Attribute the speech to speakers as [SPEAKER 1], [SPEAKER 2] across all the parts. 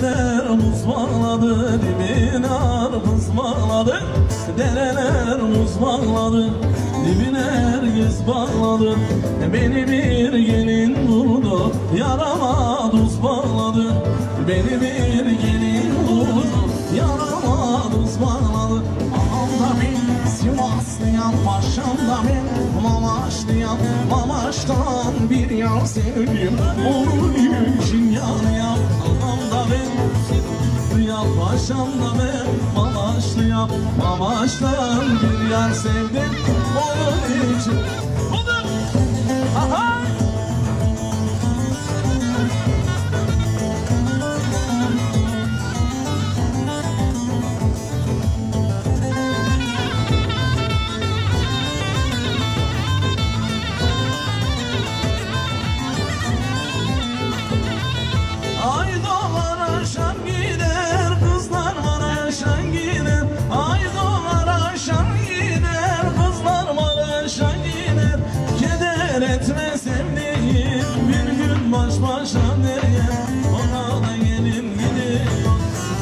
[SPEAKER 1] Dereler muz bağladı, dibine arpuz bağladı. Dereler muz bağladı, dibine herkes bağladı. Beni bir gelin vurdu, yarama tuz bağladı. Beni bir gelin vurdu, yarama tuz bağladı. Ağamda ben Sivaslıyam, başımda ben Mamaşlıyam. Mamaş'tan bir yar sevdim, onun için yanıyam. Ağamda ben Sivaslıyam, başımda ben Mamaşlıyam. Mamaş'tan bir yar sevdim, onun için. Aha! Ay dolar aşan gider, kızlar var aşan gider. Ay dolar aşan gider, kızlar var aşan gider. Keder etme sevdiğim, bir gün baş başa değer. Ona da gelin gidiyor,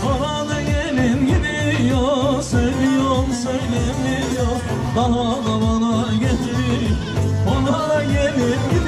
[SPEAKER 1] ona da gelin gidiyor. Söylüyorum söylemiyor, bana getiriyor. Ona da gelin gidiyor.